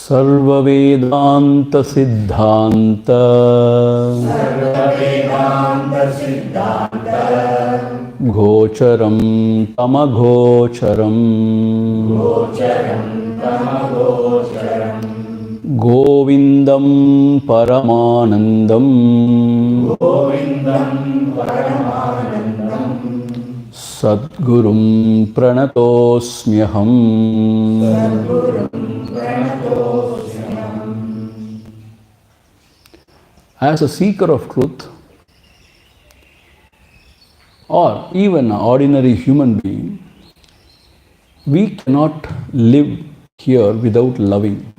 Sarva Vedanta Siddhanta Gocharam Tamagocharam Govindam Paramanandam Sadgurum Pranatosmyaham. As a seeker of truth, or even an ordinary human being, we cannot live here without loving.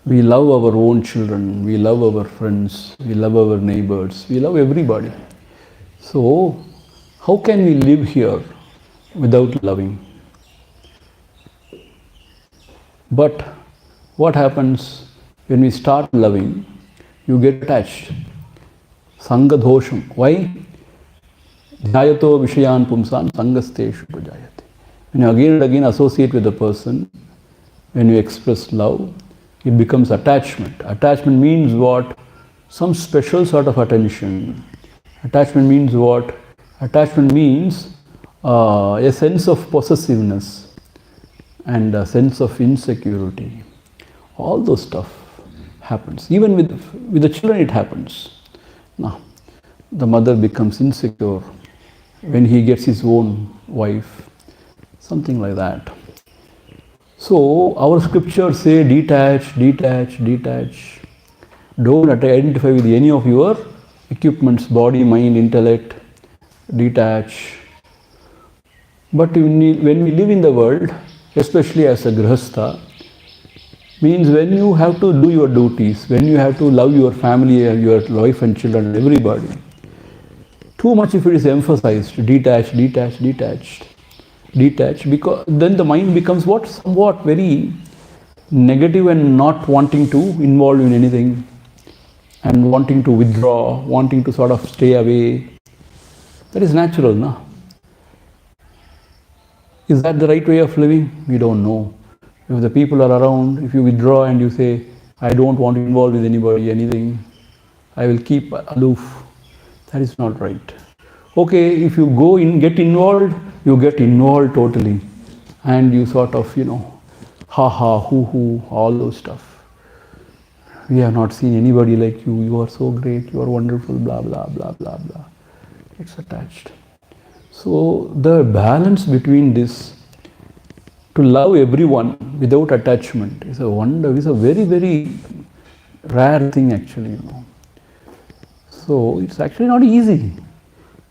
We love our own children, we love our friends, we love our neighbors, we love everybody. So, how can we live here without loving? But what happens when we start loving? You get attached. Sangha dosham. Why? Dhyayato vishayan pumsan sangasteshu prajayate. When you again and again associate with a person, when you express love, it becomes attachment. Attachment means what? Some special sort of attention. Attachment means what? Attachment means a sense of possessiveness and a sense of insecurity. All those stuff happens. Even with the children it happens. Now, the mother becomes insecure when he gets his own wife. Something like that. So, our scriptures say detach, detach, detach. Don't identify with any of your equipments, body, mind, intellect. Detach. But when we live in the world, especially as a grihastha, means when you have to do your duties, when you have to love your family, your wife and children, everybody, too much if it is emphasized, detach, detach, detached, detach, because then the mind becomes what? Somewhat very negative and not wanting to involve in anything and wanting to withdraw, wanting to sort of stay away. That is natural, no? Is that the right way of living? We don't know. If the people are around, if you withdraw and you say, I don't want to involve with anybody, anything, I will keep aloof, that is not right. Okay, if you go in, get involved, you get involved totally. And you sort of, ha ha, hoo, all those stuff. We have not seen anybody like you, you are so great, you are wonderful, blah, blah, blah, blah, blah. It's attached. So the balance between this, to love everyone without attachment, is a wonder, is a very, very rare thing actually. So it's actually not easy.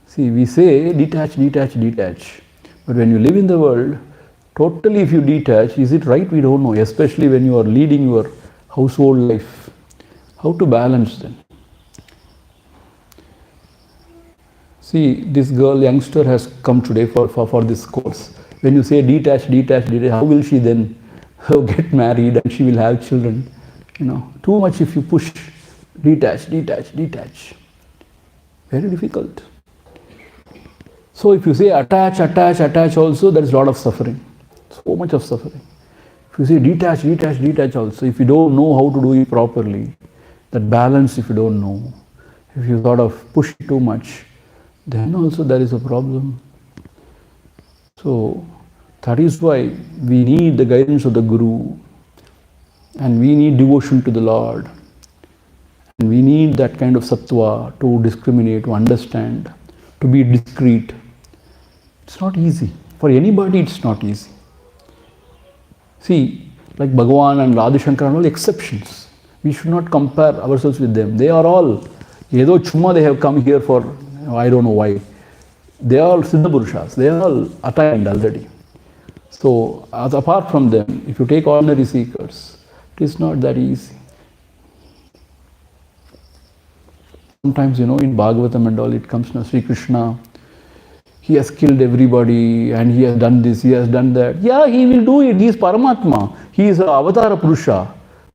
See, we say detach, detach, detach. But when you live in the world, totally if you detach, is it right? We don't know, especially when you are leading your household life. How to balance them? See, this girl, youngster has come today for this course. When you say detach, detach, detach, how will she then get married and she will have children? Too much if you push, detach, detach, detach. Very difficult. So if you say attach, attach, attach also, there is a lot of suffering. So much of suffering. If you say detach, detach, detach also, if you don't know how to do it properly, that balance if you don't know, if you sort of push too much, then also there is a problem. So that is why we need the guidance of the Guru, and we need devotion to the Lord, and we need that kind of sattva to discriminate, to understand, to be discreet. It's not easy. For anybody it's not easy. See, like Bhagavan and Adi Sankaracharya and all exceptions. We should not compare ourselves with them. They are all, Edo Chumma, they have come here for, I don't know why. They are all Siddha Purushas. They are all attained already. So, as apart from them, if you take ordinary seekers, it is not that easy. Sometimes, in Bhagavatam and all, it comes to Sri Krishna. He has killed everybody and he has done this, he has done that. Yeah, he will do it. He is Paramatma. He is Avatara Purusha.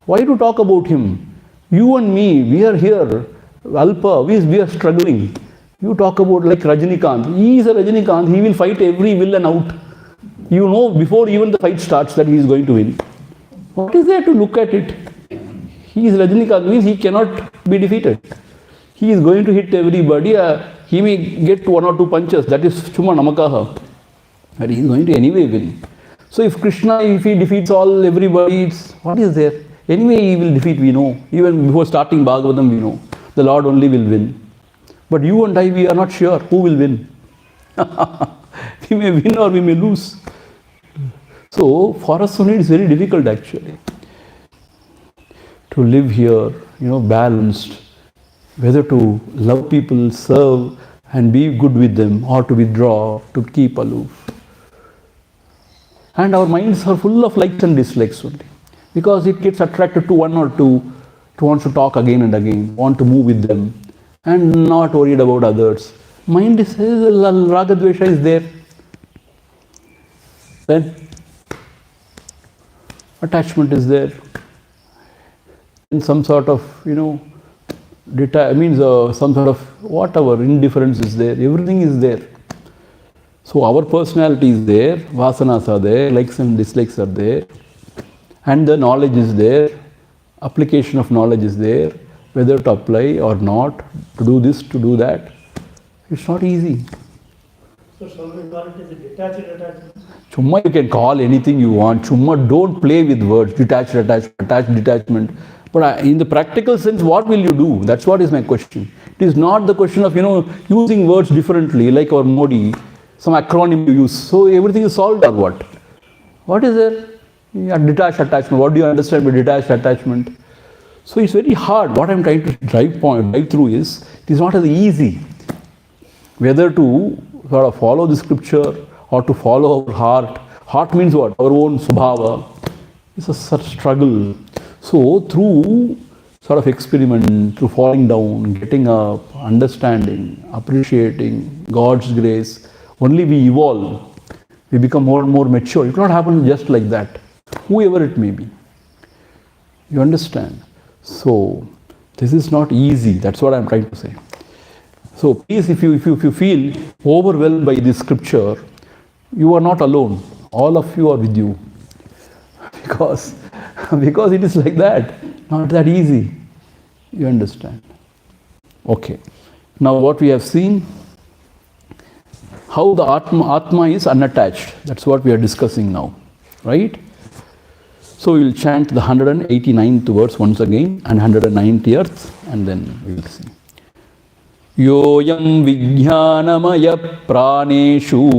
Why to talk about him? You and me, we are here. Alpa, we are struggling. You talk about like Rajinikanth. He is a Rajinikanth. He will fight every villain out. You know before even the fight starts that he is going to win. What is there to look at it? He is Rajinikanth, means he cannot be defeated. He is going to hit everybody. He may get 1 or 2 punches. That is Chuma Namakaha. But he is going to anyway win. So if Krishna, if he defeats everybody, what is there? Anyway he will defeat, we know. Even before starting Bhagavatam, we know. The Lord only will win. But you and I, we are not sure who will win. We may win or we may lose. So for us only it is very difficult actually to live here, balanced. Whether to love people, serve and be good with them, or to withdraw, to keep aloof. And our minds are full of likes and dislikes only. Because it gets attracted to one or two, it wants to talk again and again, want to move with them, and not worried about others. Mind is, Ragadvesha is there. Then attachment is there. In some sort of, some sort of whatever, indifference is there, everything is there. So our personality is there, vasanas are there, likes and dislikes are there, and the knowledge is there, application of knowledge is there, whether to apply or not, to do this, to do that. It's not easy. So shall we call it as a detached attachment? Chumma, you can call anything you want. Chumma, don't play with words, detached attachment, attached detachment. But in the practical sense, what will you do? That's what is my question. It is not the question of, using words differently, like our Modi, some acronym you use. So everything is solved or what? What is there? Yeah, detached attachment. What do you understand by detached attachment? So it's very hard. What I'm trying to drive through is, it is not as easy whether to sort of follow the scripture or to follow our heart. Heart means what? Our own subhava. It's a such struggle. So through sort of experiment, through falling down, getting up, understanding, appreciating God's grace, only we evolve. We become more and more mature. It cannot happen just like that, whoever it may be. You understand? So this is not easy. That's what I'm trying to say. So please, if you feel overwhelmed by this scripture, you are not alone. All of you are with you. Because it is like that, not that easy. You understand? Okay. Now what we have seen, how the Atma is unattached. That's what we are discussing now. Right? So we will chant the 189th verse once again and 190th, and then we will see. Yoyam vijnanamaya praneshu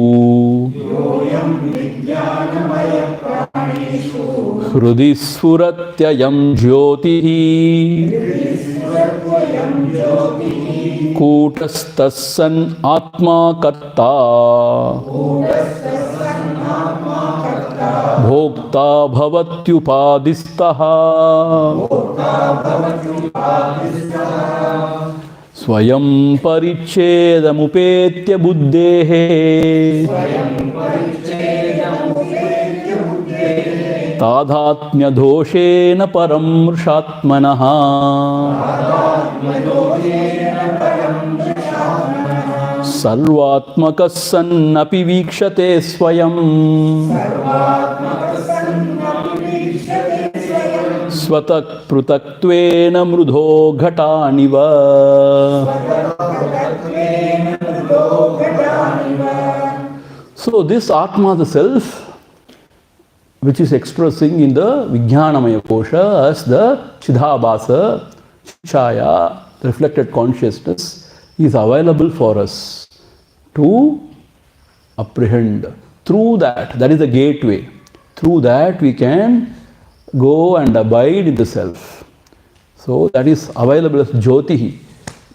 Hrudi sfuratyayam jyotihi Kutastassan atma karta Bhokta bhavatyupadistaha Swayam parichedamupetya buddhehe Tadhatmya doshena param rishatmanaha Sarvatmakas sannapi vikshate swayam Svatak prutaktvena mrudho ghataniva. So this Atma, the self, which is expressing in the Vijnanamaya Kosha as the Chidabhasa, Chaya, the reflected consciousness, is available for us to apprehend. Through that is the gateway. Through that we can go and abide in the self. So that is available as Jyotihi,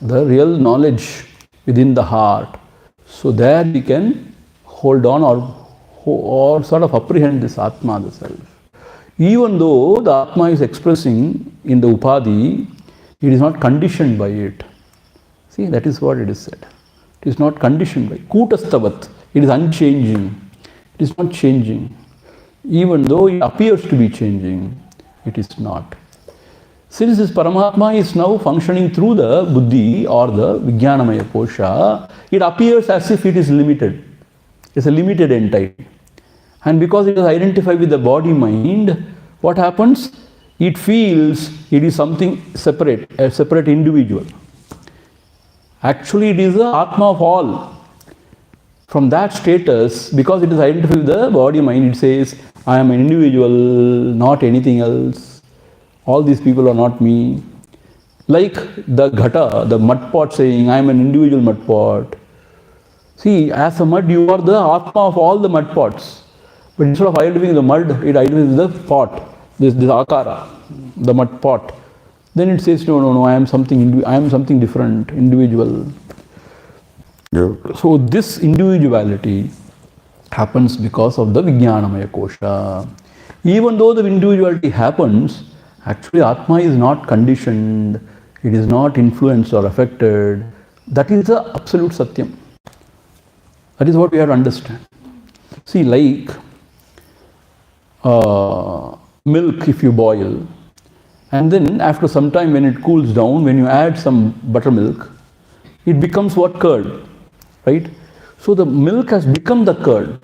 the real knowledge within the heart. So there we can hold on or sort of apprehend this Atma, the self. Even though the Atma is expressing in the Upadhi, it is not conditioned by it. See, that is what it is said. It is not conditioned by Kutastavat. It is unchanging. It is not changing. Even though it appears to be changing, it is not. Since this Paramatma is now functioning through the Buddhi or the Vijnanamaya Kosha, it appears as if it is limited. It's a limited entity. And because it is identified with the body-mind, what happens? It feels it is something separate, a separate individual. Actually, it is the Atma of all. From that status, because it is identified with the body-mind, it says, I am an individual, not anything else. All these people are not me. Like the Ghata, the mud pot saying, I am an individual mud pot. See, as a mud, you are the Atma of all the mud pots. But instead of identifying the mud, it identifies the pot, this akara, the mud pot. Then it says, no, I am something different, individual. Yeah. So this individuality happens because of the Vijnanamaya Kosha. Even though the individuality happens, actually Atma is not conditioned, it is not influenced or affected. That is the absolute Satyam. That is what we have to understand. See, like milk if you boil, and then after some time when it cools down, when you add some buttermilk, it becomes what? Curd, right? So the milk has become the curd.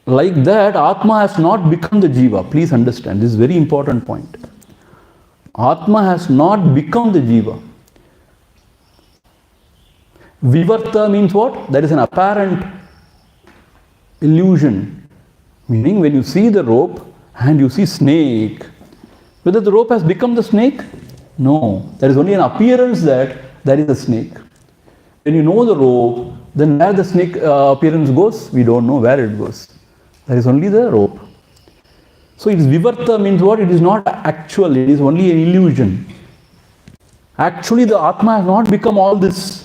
Like that, Atma has not become the Jiva. Please understand, this is a very important point. Atma has not become the Jiva. Vivarta means what? There is an apparent illusion. Meaning when you see the rope and you see snake, whether the rope has become the snake? No. There is only an appearance that there is a snake. When you know the rope, then where the snake appearance goes, we don't know where it goes. There is only the rope. So it is Vivarta means what? It is not actual, it is only an illusion. Actually the Atma has not become all this.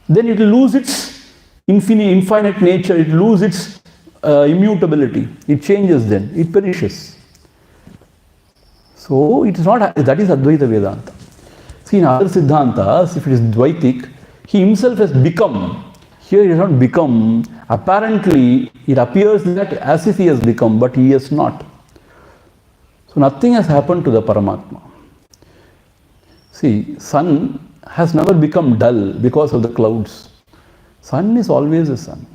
Then it will lose its infinite nature, it will lose its immutability. It changes then, it perishes. So it is not, that is Advaita Vedanta. See, in other Siddhantas, if it is Dvaitic, he himself has become. Here he has not become. Apparently, it appears that as if he has become, but he has not. So nothing has happened to the Paramatma. See, sun has never become dull because of the clouds. Sun is always the sun.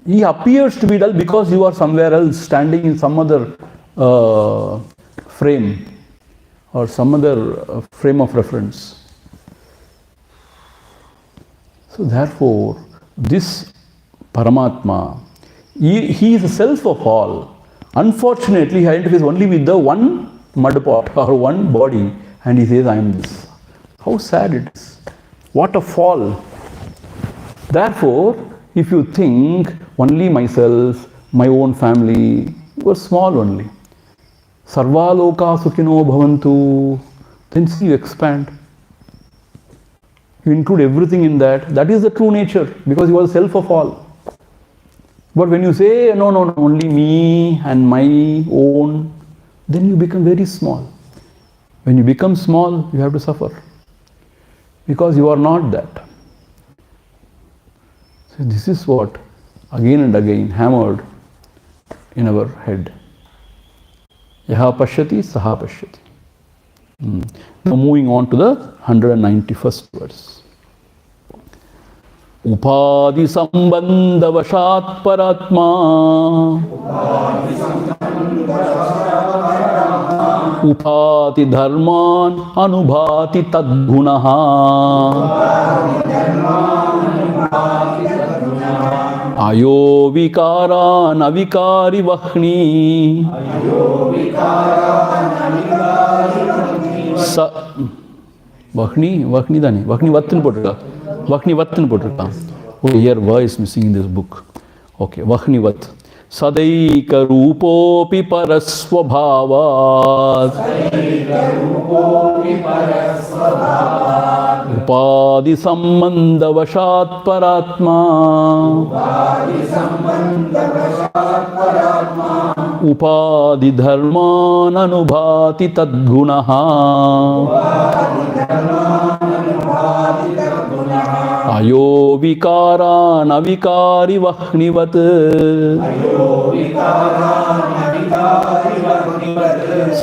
He appears to be dull because you are somewhere else, standing in some other frame or some other frame of reference. So therefore, this Paramatma, he is the self of all. Unfortunately, he identifies only with the one mud pot or one body, and he says, I am this. How sad it is. What a fall. Therefore, if you think only myself, my own family, you are small only. Sarva loka sukhino bhavantu. Then see, you expand. You include everything in that. That is the true nature, because you are the self of all. But when you say, no, only me and my own, then you become very small. When you become small, you have to suffer. Because you are not that. So this is what again and again hammered in our head. Yaha pashyati, saha pashyati. Now moving on to the 191st verse. Upadi sambandha vashat paratma. Upati dharman anubhati tadgunaha. Ayo vikara navikari vahni. Vahni dani. Vahni vattan potrukka. Okay, here va is missing in this book. Okay, vahni vat. Sadaika rupopi parasvabhavat upadi sambandhavashat paratma upadi dharman anubhati tadgunaha ayo vikara navikari vahnivat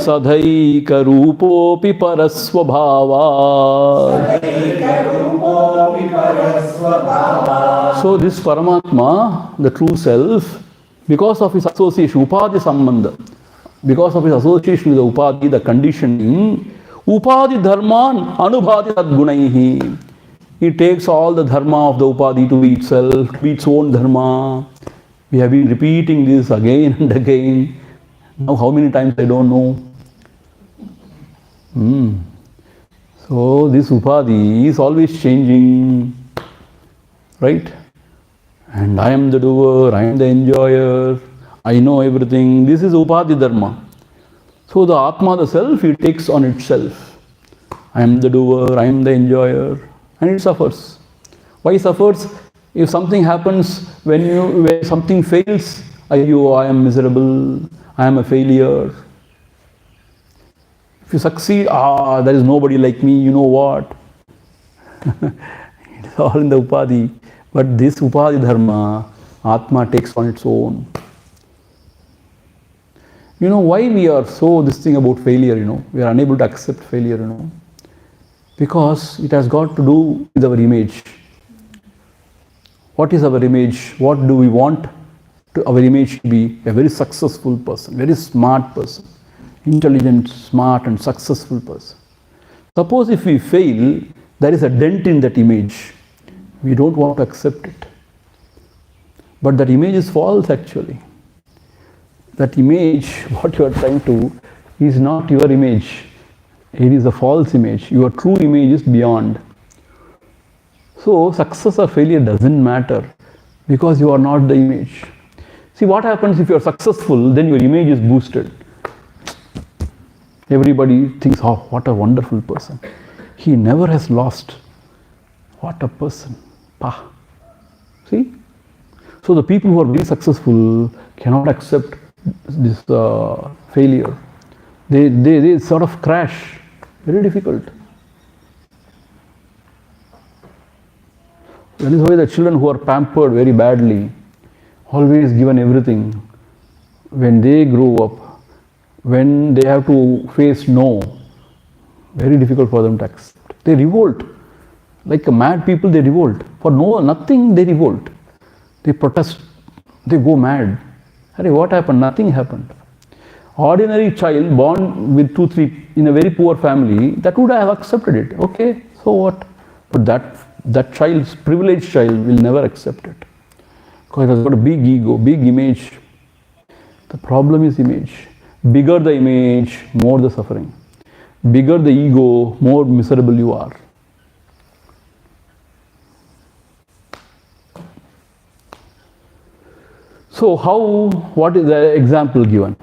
sadhaika rupopi parasvabhavat. So this Paramatma, the true self, because of his association, Upadi Sambandha, because of his association with the Upadi, the conditioning, Upadi Dharman Anubhati Tadgunaihi. He takes all the dharma of the Upadi to be itself, to be its own dharma. We have been repeating this again and again. Now how many times I don't know. So this Upadi is always changing, right? And I am the doer, I am the enjoyer, I know everything. This is Upadi Dharma. So the Atma, the self, it takes on itself. I am the doer, I am the enjoyer, and it suffers. Why suffers? If something happens, when something fails, I am miserable, I am a failure. If you succeed, there is nobody like me, you know what? It is all in the Upadi. But this Upadi Dharma, Atma takes on its own. You know why we are so this thing about failure, we are unable to accept failure, because it has got to do with our image. What is our image? What do we want our image to be? A very successful person, very smart person, intelligent, smart and successful person. Suppose if we fail, there is a dent in that image. We don't want to accept it. But that image is false actually. That image, what you are trying to, is not your image. It is a false image. Your true image is beyond. So success or failure doesn't matter because you are not the image. See what happens if you are successful, then your image is boosted. Everybody thinks, oh, what a wonderful person. He never has lost. What a person. Pah. See? So the people who are very successful cannot accept this failure. They sort of crash. Very difficult. That is why the children who are pampered very badly, always given everything, when they grow up, when they have to face no, very difficult for them to accept. They revolt. Like mad people, they revolt. For no, nothing, they revolt. They protest. They go mad. Hey, what happened? Nothing happened. Ordinary child born with 2-3 in a very poor family, that would have accepted it. Okay, so what? But that child's privileged child will never accept it. Because it has got a big ego, big image. The problem is image. Bigger the image, more the suffering. Bigger the ego, more miserable you are. So what is the example given?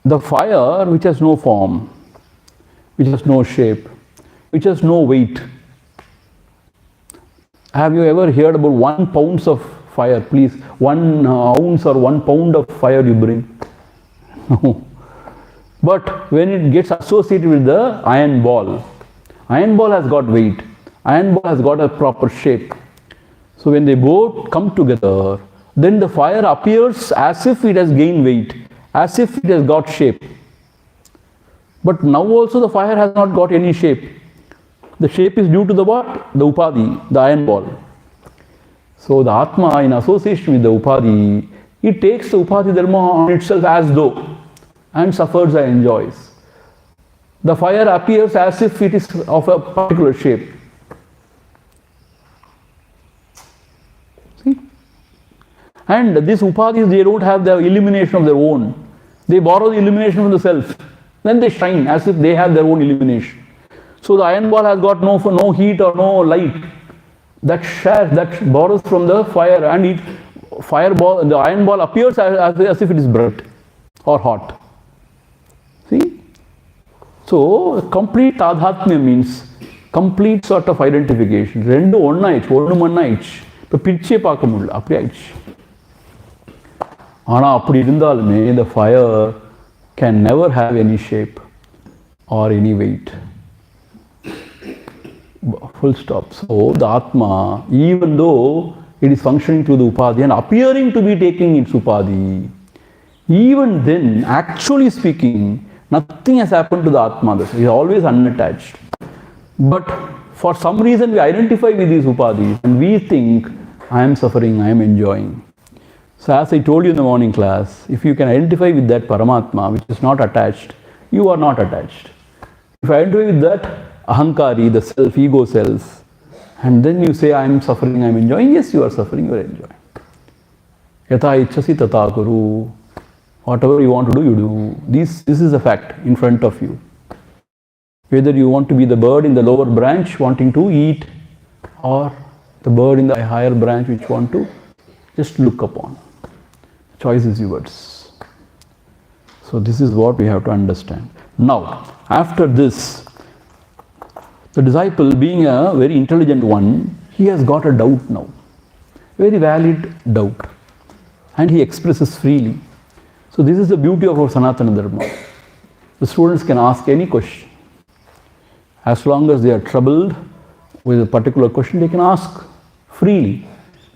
The fire which has no form, which has no shape, which has no weight. Have you ever heard about 1 pound of fire? Please, 1 ounce or 1 pound of fire you bring? No. But when it gets associated with the iron ball has got weight. Iron ball has got a proper shape. So when they both come together, then the fire appears as if it has gained weight, as if it has got shape. But now also the fire has not got any shape. The shape is due to the what? The Upadi, the iron ball. So the Atma, in association with the Upadi, it takes the Upadi Dharma on itself as though and suffers and enjoys. The fire appears as if it is of a particular shape. See? And these Upadis, they don't have the illumination of their own. They borrow the illumination from the self. Then they shine as if they have their own illumination. So the iron ball has got no heat or no light. That borrows from the fire, and fireball, the iron ball appears as if it is bright or hot. See? So, complete tadhatmya means complete sort of identification. Rendu onnaichu, onnu mannaichu. Ipo pirche paaka mudiyala, appadi aichu. Ana appadi irundhalume the fire can never have any shape or any weight. Full stop. So, the Atma, even though it is functioning through the upadhi and appearing to be taking its upadhi, even then, actually speaking, nothing has happened to the Atma. It is always unattached. But for some reason, we identify with these upadhis and we think, I am suffering, I am enjoying. So, as I told you in the morning class, if you can identify with that Paramatma, which is not attached, you are not attached. If I identify with that ahankari, the self, ego self, and then you say, I am suffering, I am enjoying, yes, you are suffering, you are enjoying. Yatha ichchasi tata kuru. Whatever you want to do, you do. This is a fact in front of you. Whether you want to be the bird in the lower branch wanting to eat, or the bird in the higher branch which want to just look upon. Choice is yours. So this is what we have to understand. Now, after this, the disciple, being a very intelligent one, he has got a doubt now. Very valid doubt. And he expresses freely. So this is the beauty of our Sanatana Dharma. The students can ask any question. As long as they are troubled with a particular question, they can ask freely,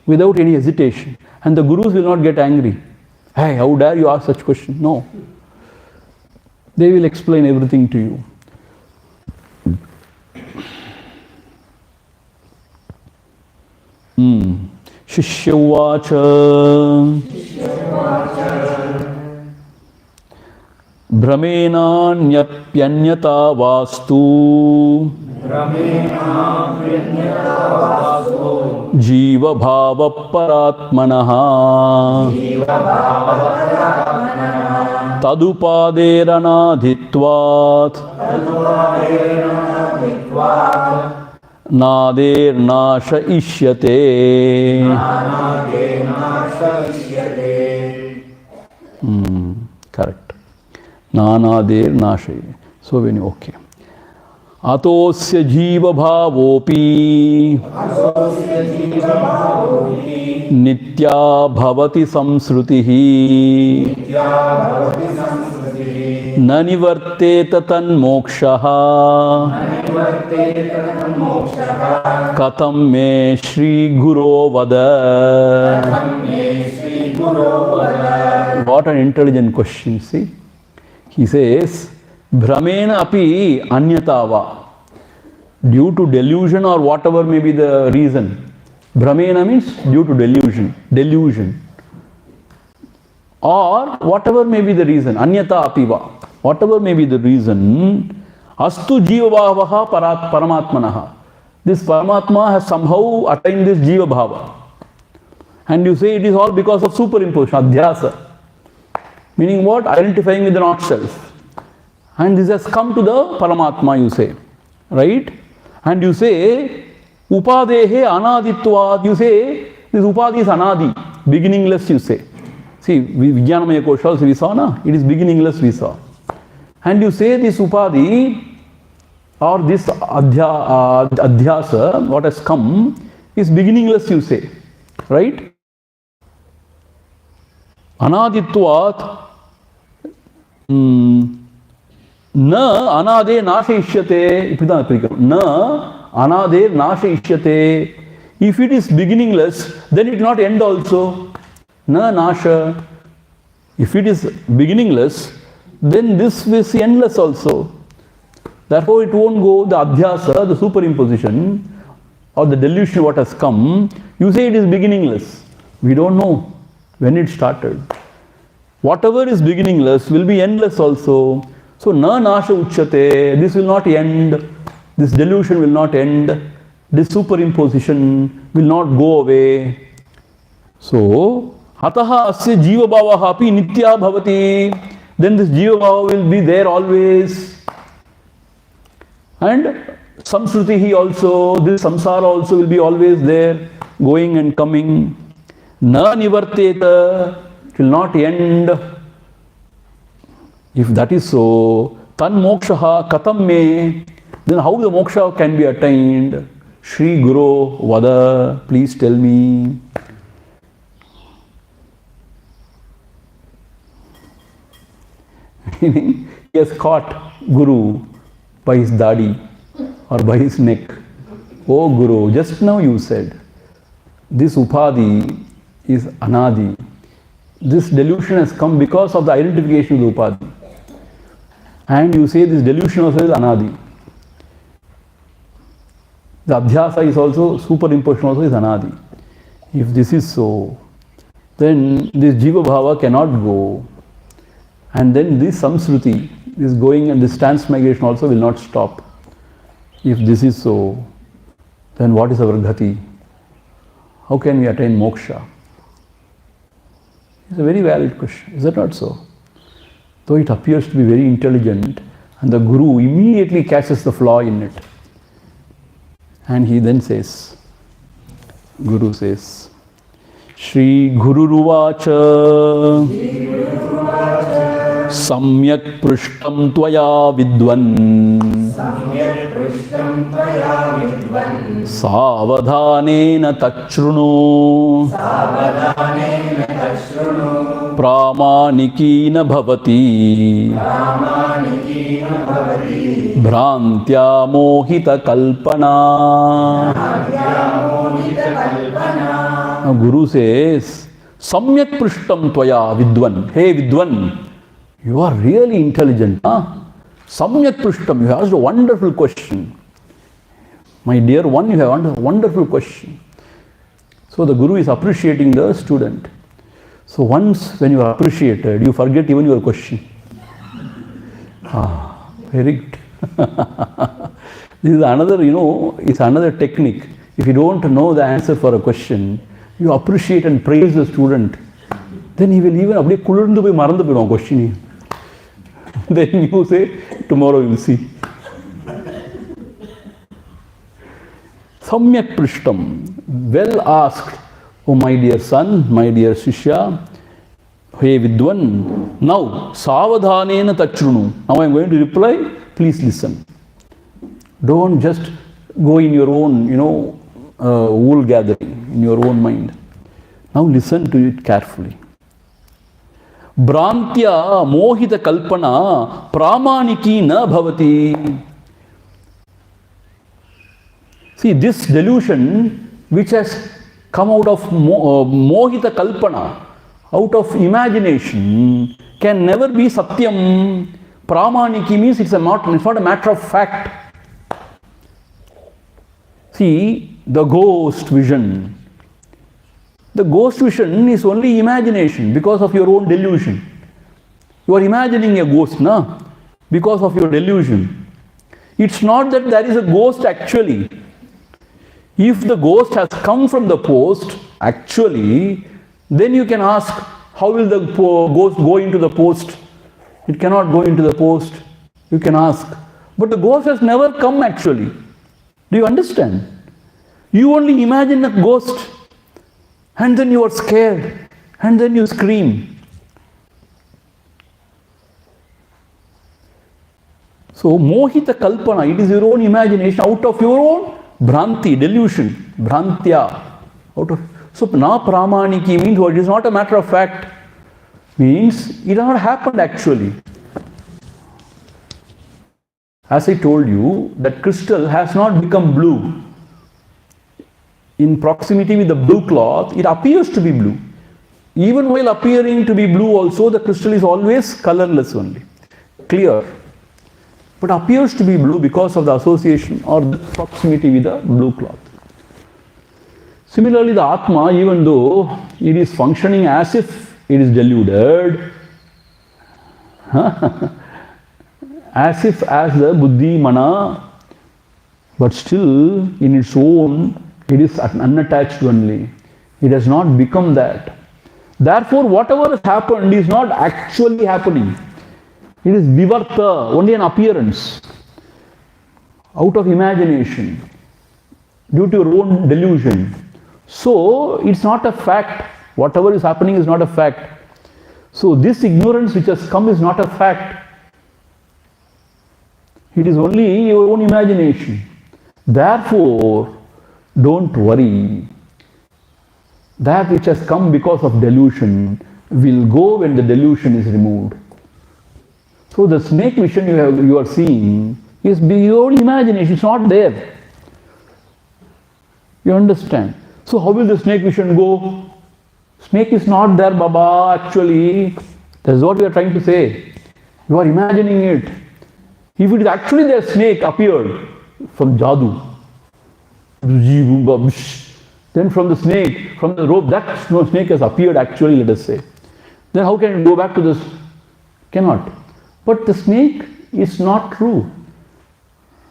without any hesitation. And the gurus will not get angry. Hey, how dare you ask such question? No. They will explain everything to you. Shishya uvacha Brahmenanyapyanyata vastu Jiva bhava paratmanaha Tadupaderanadhitvat Nader nasha ishyate. Correct. Nanader nasha. So when you okay. Atosya jiva bhavopi nitya bhavati samsrutihi nanivarteta tanmokshaha katam me Shri Guru vada. What an intelligent question, see. He says, Brahmena api anyatava. Due to delusion or whatever may be the reason. Brahmena means due to delusion. Or whatever may be the reason. Anyata apiva. Whatever may be the reason. Astu jiva bhavaha paramatmanaha. This Paramatma has somehow attained this jiva bhava. And you say it is all because of superimposition, adhyasa. Meaning what? Identifying with the not self. And this has come to the Paramatma, you say. Right? And you say, Upadehe anaditvad. You say, this Upadi is anadi. Beginningless, you say. See, Vijnanamaya Kosha also we saw, na? It is beginningless, we saw. And you say this Upadi, or this adhyasa, what has come, is beginningless, you say. Right? Anaditvat. Na anade nashayishyate. Na anade nashayishyate. If it is beginningless, then it will not end also. Na nasha. If it is beginningless, then this is endless also. Therefore, it won't go. The adhyasa, the superimposition, or the delusion what has come, you say it is beginningless. We don't know when it started. Whatever is beginningless will be endless also. So, na nasha uchyate, this will not end, this delusion will not end, this superimposition will not go away. So, hataha asya jiva bhavaha api nitya bhavati, then this jiva bhava will be there always. And samsrutihi also, this samsara also will be always there, going and coming. Na nivarteta, it will not end. If that is so, tan mokshaha katam me, then how the moksha can be attained? Shri Guru Vada, please tell me. Meaning, he has caught Guru by his dadi or by his neck. Oh Guru, just now you said, this upadhi is anadi. This delusion has come because of the identification with upadhi. And you say this delusion also is anadi. The adhyasa is also, superimposition also is anadi. If this is so, then this jiva bhava cannot go. And then this samsruti is going and this transmigration also will not stop. If this is so, then what is our ghati? How can we attain moksha? It's a very valid question, is that not so? Though it appears to be very intelligent, and the Guru immediately catches the flaw in it. And he then says, Guru says, Shri Guru Ruvacha Samyak Prishtam Tvaya Vidwan Savadhanena Tachrunu Pramanikina Bhavati Bhrantya Mohita Kalpana. Now Guru says, Samyak Prishtam Tvaya Vidwan. Hey Vidwan, you are really intelligent. Huh? Samyak Prishtam, you asked a wonderful question. My dear one, you have asked a wonderful question. So the Guru is appreciating the student. So once when you are appreciated, you forget even your question. Very good. This is another, it's another technique. If you don't know the answer for a question, you appreciate and praise the student. Then he will even அப்படியே குளிர்ந்து போய் மறந்து போயிடும் question. Then you say, tomorrow you will see. Samyak Prishtam, well asked, oh my dear son, my dear Shishya, hey Vidwan, now Savadhanena Tachrunu. Now I am going to reply, please listen. Don't just go in your own, wool gathering, in your own mind. Now listen to it carefully. Brantya mohita kalpana pramaniki na bhavati. See, this delusion which has come out of mohita kalpana, out of imagination, can never be satyam. Pramaniki means it's not a matter of fact. See, the ghost vision. The ghost vision is only imagination because of your own delusion. You are imagining a ghost, na? Because of your delusion. It's not that there is a ghost actually. If the ghost has come from the post, actually, then you can ask, how will the ghost go into the post? It cannot go into the post. You can ask. But the ghost has never come actually. Do you understand? You only imagine a ghost. And then you are scared. And then you scream. So, mohita kalpana, it is your own imagination out of your own bhranti, delusion, bhrantya. So, na pramaniki means what? It is not a matter of fact. Means it has not happened actually. As I told you, that crystal has not become blue. In proximity with the blue cloth, it appears to be blue. Even while appearing to be blue also, the crystal is always colorless only, clear. But appears to be blue because of the association or the proximity with the blue cloth. Similarly, the Atma, even though it is functioning as if it is deluded, as if as the buddhi, mana, but still in its own, it is unattached only. It has not become that. Therefore, whatever has happened is not actually happening. It is vivarta, only an appearance, out of imagination, due to your own delusion. So, it's not a fact Whatever is happening is not a fact. So this ignorance which has come is not a fact. It is only your own imagination. Therefore, don't worry. That which has come because of delusion will go when the delusion is removed. So the snake vision you are seeing is your own imagination. It's not there. You understand? So how will the snake vision go? Snake is not there, Baba, actually. That's what we are trying to say. You are imagining it. If it is actually there, snake appeared from Jadu. Then from the snake, from the rope, that snake has appeared actually, let us say. Then how can it go back to this? Cannot. But the snake is not true.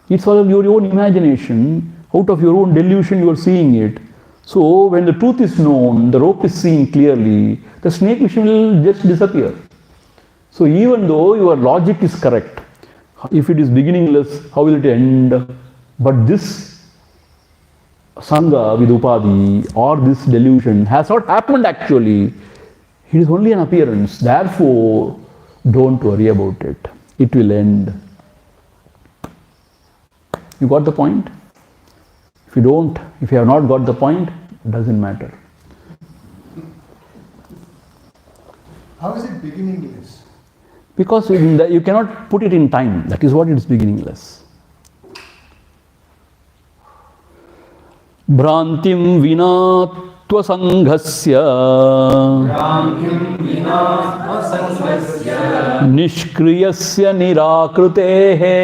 It's all of your own imagination. Out of your own delusion you are seeing it. So when the truth is known, the rope is seen clearly, the snake vision will just disappear. So even though your logic is correct, if it is beginningless, how will it end? But this Sangha with Upadhi or this delusion has not happened actually. It is only an appearance. Therefore, don't worry about it. It will end. You got the point? If you have not got the point, it doesn't matter. How is it beginningless? Because you cannot put it in time. That is what it is beginningless. Bhrantim vinatva sanghasya nishkriyasya nirakrutehe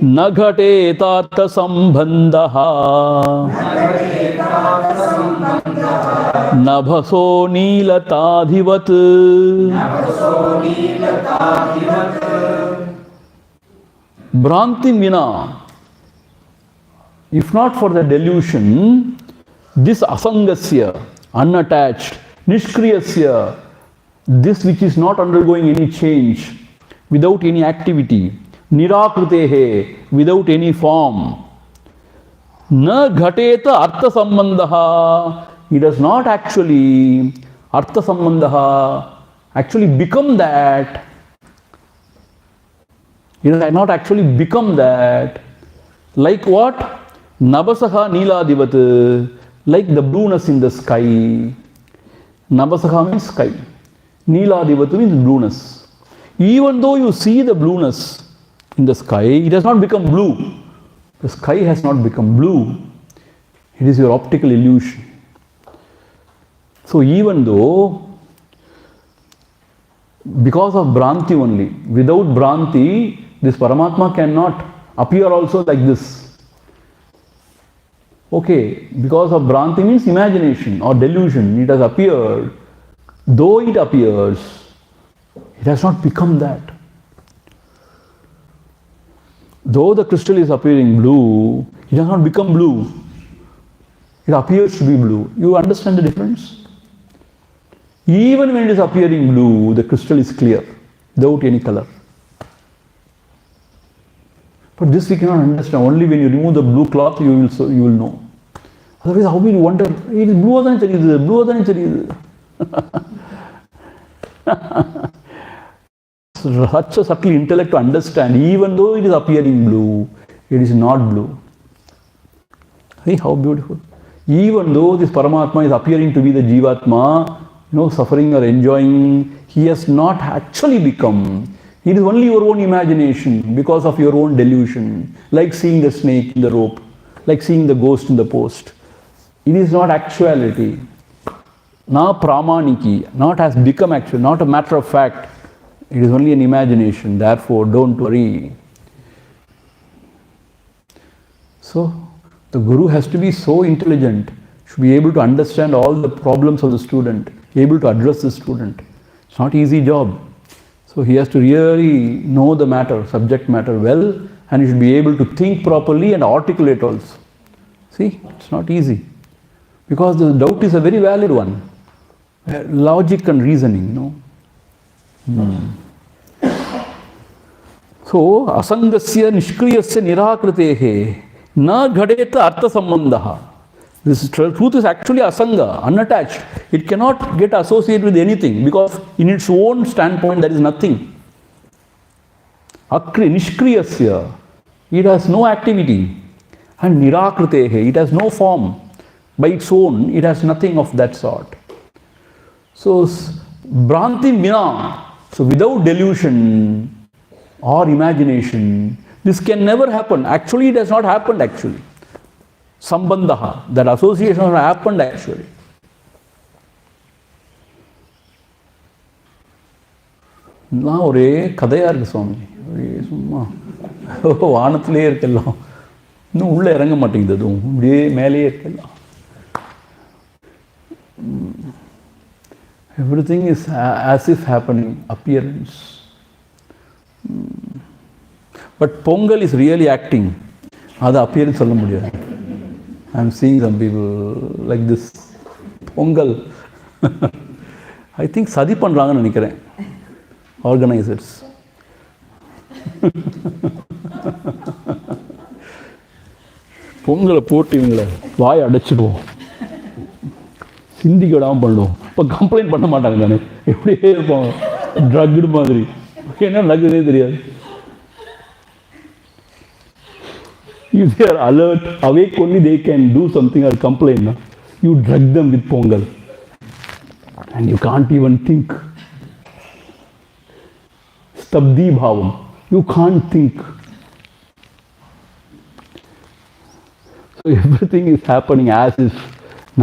न घटेतार्थ संबंधः नभसो नीलताधिवत् Bhranti vina. If not for the delusion, this asangasya, unattached, nishkriyasya, this which is not undergoing any change, without any activity, nirakrutehe, without any form, na ghateta artha sambandha, it does not actually, artha sambandha, actually become that. It has not actually become that. Like what? Nabasaha Neeladivat, like the blueness in the sky. Nabasaha means sky. Neeladivat means blueness. Even though you see the blueness in the sky, it has not become blue. The sky has not become blue. It is your optical illusion. So even though, because of Bhranti only, without Bhranti, this Paramatma cannot appear also like this. Okay, because of Bhranti means imagination or delusion, it has appeared. Though it appears, it has not become that. Though the crystal is appearing blue, it has not become blue. It appears to be blue. You understand the difference? Even when it is appearing blue, the crystal is clear, without any color. But this we cannot understand. Only when you remove the blue cloth, you will know. Otherwise, how will you wonder? It is blue adhan charidu, blue adhan charidu. Such a subtle intellect to understand, even though it is appearing blue, it is not blue. See how beautiful. Even though this Paramatma is appearing to be the Jivatma, suffering or enjoying, he has not actually become. It is only your own imagination because of your own delusion, like seeing the snake in the rope, like seeing the ghost in the post. It is not actuality. Na pramaniki, not has become actual, not a matter of fact. It is only an imagination. Therefore, don't worry. So, the Guru has to be so intelligent, should be able to understand all the problems of the student, able to address the student. It's not an easy job. So he has to really know the matter, subject matter well, and he should be able to think properly and articulate also. See, it's not easy. Because the doubt is a very valid one. Logic and reasoning, So, asangasya nishkriyasya nirakrutehe na ghadeta artha sambandha. This truth is actually asanga, unattached. It cannot get associated with anything because in its own standpoint there is nothing. Nishkriyasya, it has no activity. And nirakritehe, it has no form. By its own, it has nothing of that sort. So, Bhranti Vina, so without delusion or imagination, this can never happen. Actually, it has not happened actually. Sambandha, that association has happened actually. நான் ஒரே கதையாக இருக்குது சுவாமி, ஒரே சும்மா வானத்திலே இருக்கலாம், இன்னும் உள்ளே இறங்க மாட்டேங்குது, அதுவும் இப்படியே மேலேயே இருக்கலாம். Everything is as if happening, appearance. But Pongal is really acting. அது appearance சொல்ல முடியாது. I am seeing some people like this. Pongal. I think சதி பண்ணுறாங்கன்னு நினைக்கிறேன் organizers. பொங்கலை போட்டு இவங்களை வாய் அடைச்சிடுவோம், சிந்திக்கிடாமல் பண்ணுவோம். இப்போ கம்ப்ளைண்ட் பண்ண மாட்டாங்க, தானே எப்படியே இருப்பாங்க ட்ரக்டு மாதிரி, என்ன நடக்குதுன்னே தெரியாது. If they are alert, awake only they can do something or complain. No? You drug them with Pongal and you can't even think. Stabdi bhavam, you can't think. So everything is happening as if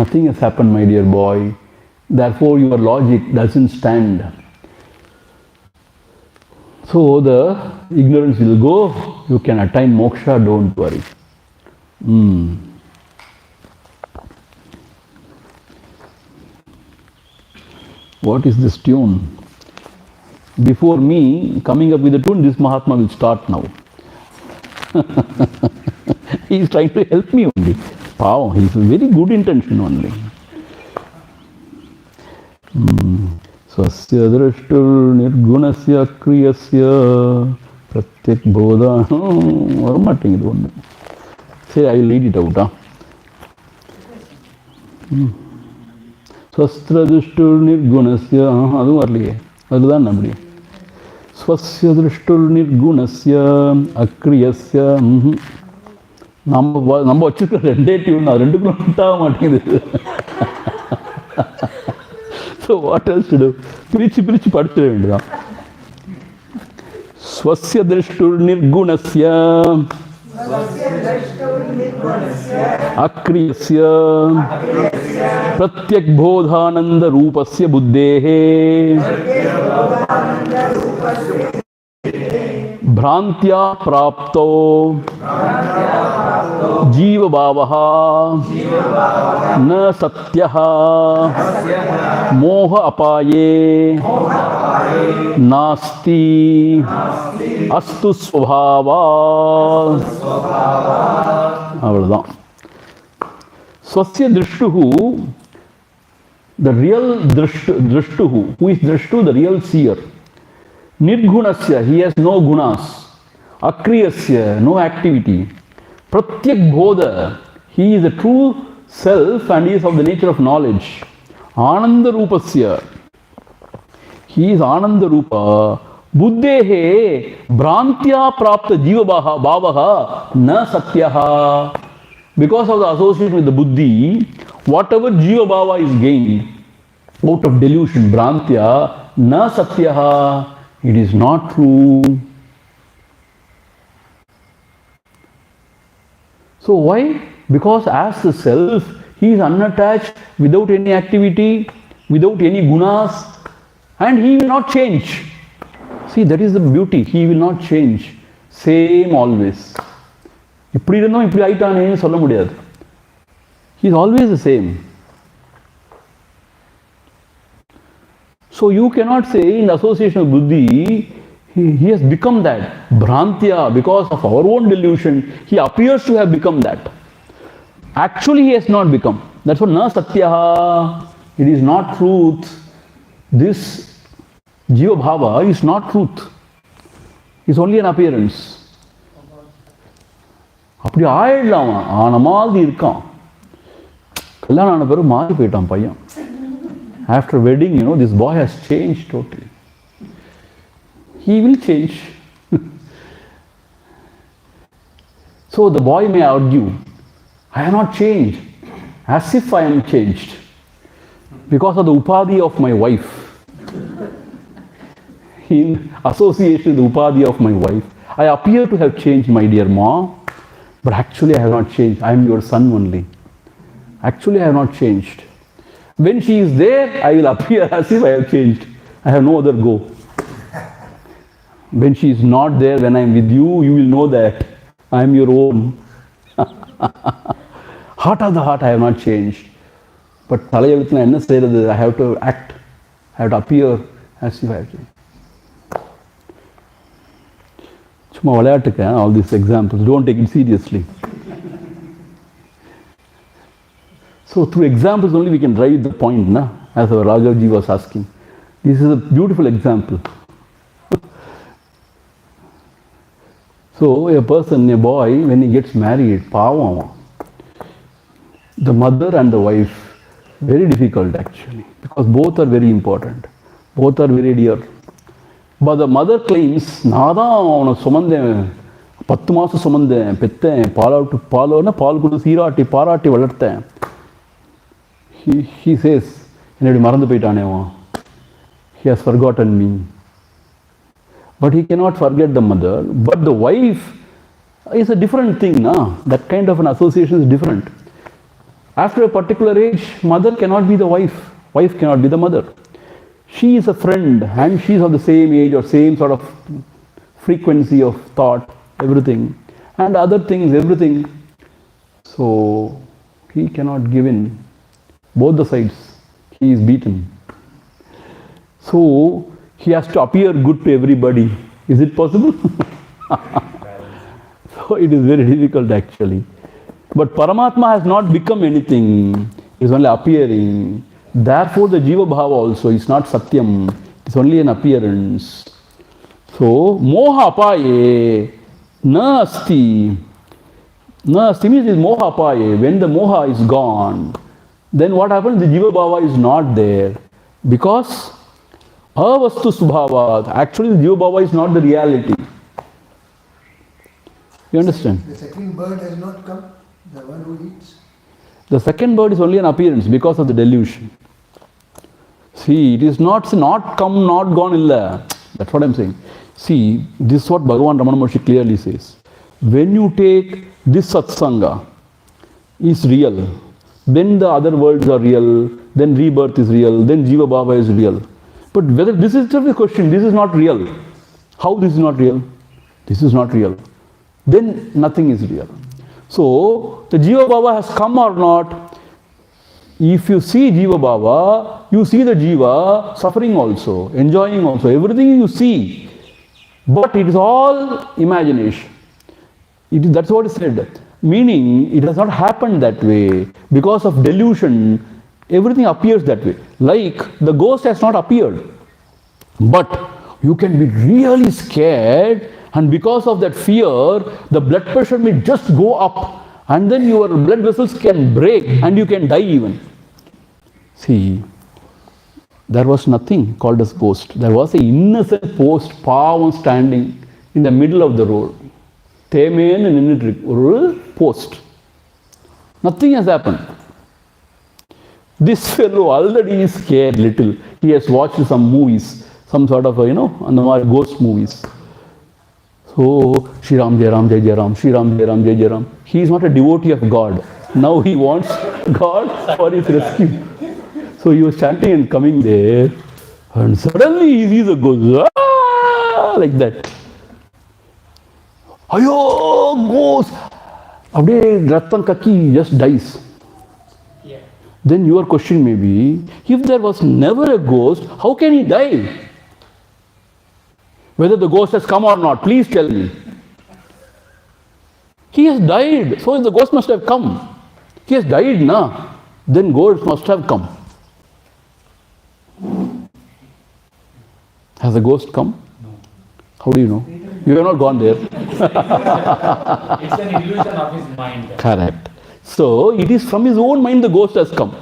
nothing has happened, my dear boy. Therefore your logic doesn't stand. So the ignorance will go, you can attain moksha, don't worry. What is this tune? Before me coming up with the tune, this Mahatma will start now. He is trying to help me only. Wow, he is a very good intention only. Swasya drashtur nirgunasya kriyasya pratyak bodha. வரமாட்டேங்குது ஒன்று. சரி, I will read it out. Swasya drashtur nirgunasya, அதுவும் வரலையே, அதுதான் நம்முடைய ஸ்வஸ்ய திருஷ்டுர் நிர்குணஸ்ய அக்ரியஸ்ய. நம்ம வச்சுருக்க ரெண்டே டியூன், அது ரெண்டுக்குள்ள விட்டாக மாட்டேங்குது. So what else to to? பிரித்து பிரித்து படிச்சிட வேண்டியதான். ஸ்வஸ்ய திருஷ்டுர் நிர்குணஸ்ய அக்ரியஸ்ய பிரத்யக் போதானந்த ரூபஸ்ய புத்தேஹே भ्रांत्या प्राप्तो जीवभावः न सत्यः मोह अपाये नास्ति अस्तु स्वभावात्. अवलदान. स्वस्य दृष्टुः, the real drishtuhu, who is drishtu, the real seer. Nirgunasya, he has no gunas. Akriyasya, no activity. Pratyak bodha, he is a true self and he is of the nature of knowledge. Ananda rupasya, he is Ananda rupa. Buddhehe bhrantya prapta jiva bhavaha na satyaha. Because of the association with the buddhi, whatever jiva bhava is gained out of delusion, bhrantya, na satyaha, it is not true. So why? Because as the self, he is unattached, without any activity, without any gunas, and he will not change. See, that is the beauty. He will not change. Same always. இப்படி இருந்தோம் இப்படி ஆயிட்டானேன்னு சொல்ல முடியாது. He is always the same. So you cannot say in association of buddhi, he has become that. Bhrantya, because of our own delusion, he appears to have become that. Actually he has not become. That's what na satyaha. It is not truth. This jiva bhava is not truth. It's only an appearance. அப்படி ஆயிடலாம், ஆன மாதிரி இருக்கான். கல்யாணம் ஆன பிறகு மாறி போயிட்டான் பையன். After wedding, this boy has changed totally. He will change. So the boy may argue, I have not changed, as if I am changed, because of the upadhi of my wife. In association with the upadhi of my wife, I appear to have changed, my dear mom, but actually I have not changed. I am your son only. Actually I have not changed. When she is there, I will appear as if I have changed. I have no other go. When she is not there, when I am with you, you will know that I am your own. Heart of the heart, I have not changed. But Talayavithna enna seiradhu, I have to act, I have to appear as if I have changed. Chumma vilayattukku, all these examples, don't take it seriously. So through examples only we can drive the point, na? As our Raghavji was asking. This is a beautiful example. So a person, a boy, when he gets married, pavam, the mother and the wife, very difficult actually, because both are very important. Both are very dear. But the mother claims, நான் தான் அவனை சுமந்தேன், 10 மாதம் சுமந்தேன், பெத்தேன், பால் கொடு சீராட்டி பாராட்டி வளர்த்தேன். He says, என்னடி மறந்து போயிட்டானே அவன். He has forgotten me. But he cannot forget the mother. But the wife is a different thing, na? That kind of an association is different. After a particular age, mother cannot be the wife. Wife cannot be the mother. She is a friend and she is of the same age or same sort of frequency of thought, everything. And other things, everything. So he cannot give in. Both the sides, he is beaten. So he has to appear good to everybody. Is it possible? So it is very difficult actually. But Paramatma has not become anything. He is only appearing. Therefore the Jiva Bhava also is not Satyam. It is only an appearance. So Moha Apaye Na Asti. Na Asti means is Moha Apaye. When the Moha is gone, then what happens? The Jiva Bhava is not there. Because Avastu Subhava. Actually the Jiva Bhava is not the reality. You understand? The second bird has not come, the one who eats. The second bird is only an appearance because of the delusion. See, it is not come, not gone illa. That's what I am saying. See, this is what Bhagavan Ramana Maharshi clearly says. When you take this satsanga is real, then the other worlds are real, then rebirth is real, then Jiva Bhava is real. But whether this is just the question, this is not real. How this is not real? This is not real. Then nothing is real. So, the Jiva Bhava has come or not. If you see Jiva Bhava, you see the Jiva suffering also, enjoying also, everything you see. But it is all imagination. That's what is said. Meaning, it has not happened that way. Because of delusion, everything appears that way. Like, the ghost has not appeared. But you can be really scared, and because of that fear, the blood pressure may just go up, and then your blood vessels can break, and you can die even. See, there was nothing called as ghost. There was an innocent pavan standing in the middle of the road. Themen and post. Nothing has happened. This fellow already is scared little. He has watched some movies, some sort of, ghost movies. So, Shri Ram Jai Ram Jai Jai Ram, Shri Ram Jai Ram Jai Jai Ram. He is not a devotee of God. Now he wants God for his rescue. So he was chanting and coming there, and suddenly he sees a ghost, like that. Ayo, ghost! Abde Rattan Kaki just dies. Yeah. Then your question may be, if there was never a ghost, how can he die? Whether the ghost has come or not, please tell me. He has died, so the ghost must have come. He has died, na? Then ghost must have come. Has the ghost come? No. How do you know? You have not gone there. It's an illusion of his mind. Correct. So it is from his own mind the ghost has come.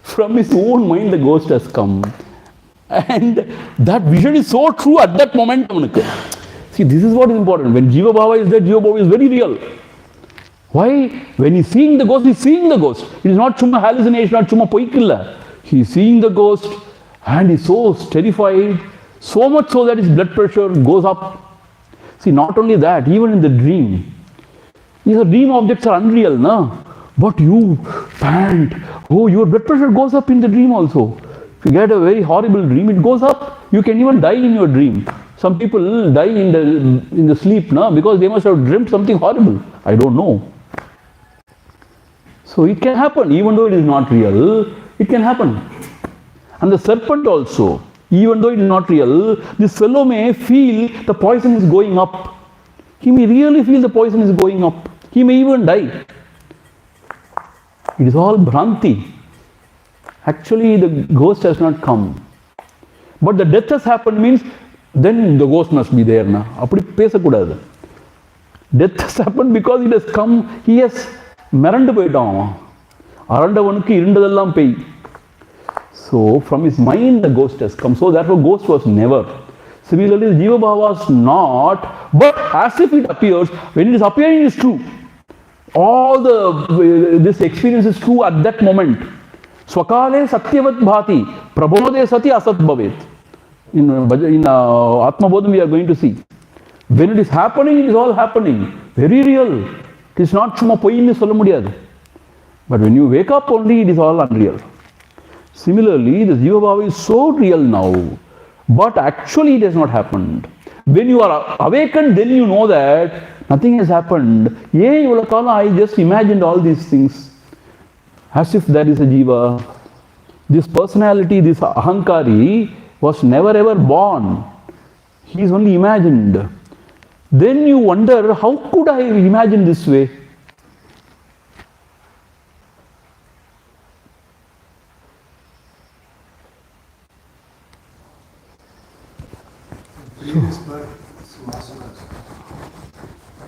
From his own mind the ghost has come. And that vision is so true at that moment. See, this is what is important. When Jiva Bhava is there, Jiva Bhava is very real. Why? When he's seeing the ghost, he's seeing the ghost. It is not chuma hallucination, not chuma poikilla. He's seeing the ghost and he's so terrified, so much so that his blood pressure goes up. See, not only that, even in the dream. These dream objects are unreal, no? But you pant. Oh, your blood pressure goes up in the dream also. If you get a very horrible dream, it goes up. You can even die in your dream. Some people die in the sleep, no? Because they must have dreamt something horrible. I don't know. So it can happen, even though it is not real, it can happen. And the serpent also, even though it is not real, this fellow may feel the poison is going up. He may really feel the poison is going up. He may even die. It is all Bhranti. Actually, the ghost has not come. But the death has happened means, then the ghost must be there. Appadi pesakudadu. Death has happened because it has come, he has mirandu poitaan. Arandavanukku irundadellam pei. So, from his mind the ghost has come. So, therefore, ghost was never. Similarly, the Jiva Bhava was not, but as if it appears, when it is appearing, it is true. All this experience is true at that moment. Swakale satyavat bhati, prabodhe sati asat bhavet. In Atma Bodham we are going to see. When it is happening, it is all happening. Very real. It is not chuma poyinnu solla mudiyadu. But when you wake up only, it is all unreal. Similarly, the Jiva Bhava is so real now, but actually it has not happened. When you are awakened, then you know that nothing has happened. I just imagined all these things as if there is a Jiva. This personality, this Ahankari was never ever born. He is only imagined. Then you wonder, how could I imagine this way?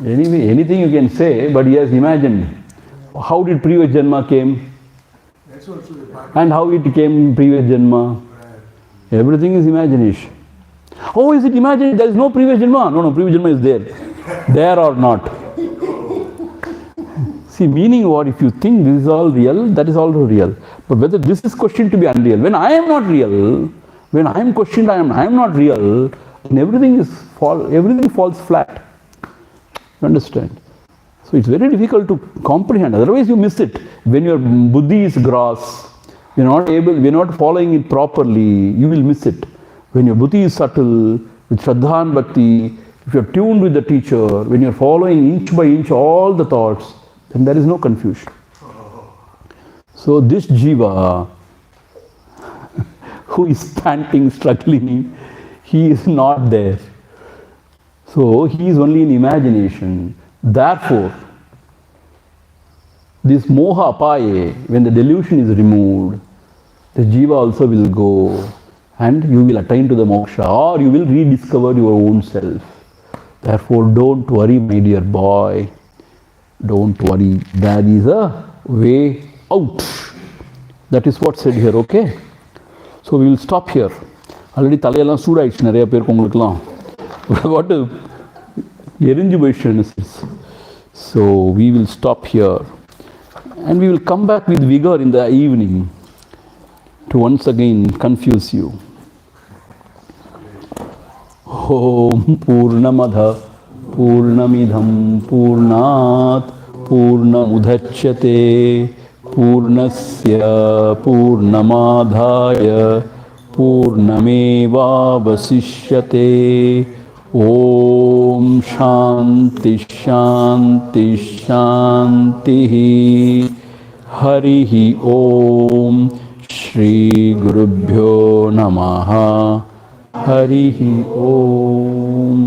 Anyway, anything you can say, but he has imagined. How did previous Janma came? That's also the part. And how it came previous Janma? Everything is imagination. Oh, is it imagined? There is no previous Janma? No, previous Janma is there. There or not. See, meaning what? If you think this is all real, that is also real. But whether this is questioned to be unreal, when I am not real, when I am questioned, I am not real, and everything falls flat. You understand? So it's very difficult to comprehend. Otherwise, you miss it. When your buddhi is gross, we are not following it properly, you will miss it. When your buddhi is subtle, with Shraddha and Bhakti, if you are tuned with the teacher, when you are following inch by inch all the thoughts, then there is no confusion. So this Jiva, who is panting, struggling, he is not there. So he is only in imagination. Therefore, this moha apaye, when the delusion is removed, the Jiva also will go and you will attain to the moksha, or you will rediscover your own self. Therefore, don't worry, my dear boy. Don't worry. There is a way out. That is what said here, okay? So we will stop here. Already தலையெல்லாம் சூடாயிடுச்சு நிறைய பேருக்கு உங்களுக்குலாம். What a erinju questions. So we will stop here and we will come back with vigor in the evening to once again confuse you. Om Purnamadha Purnamidham Purnat Purnamudachyate Purnasya Purnamadhaya Purnameva Vasishyate. Om Shanti Shanti Shanti. Harihi Om. Shri Gurubhyo Namaha. Harihi Om.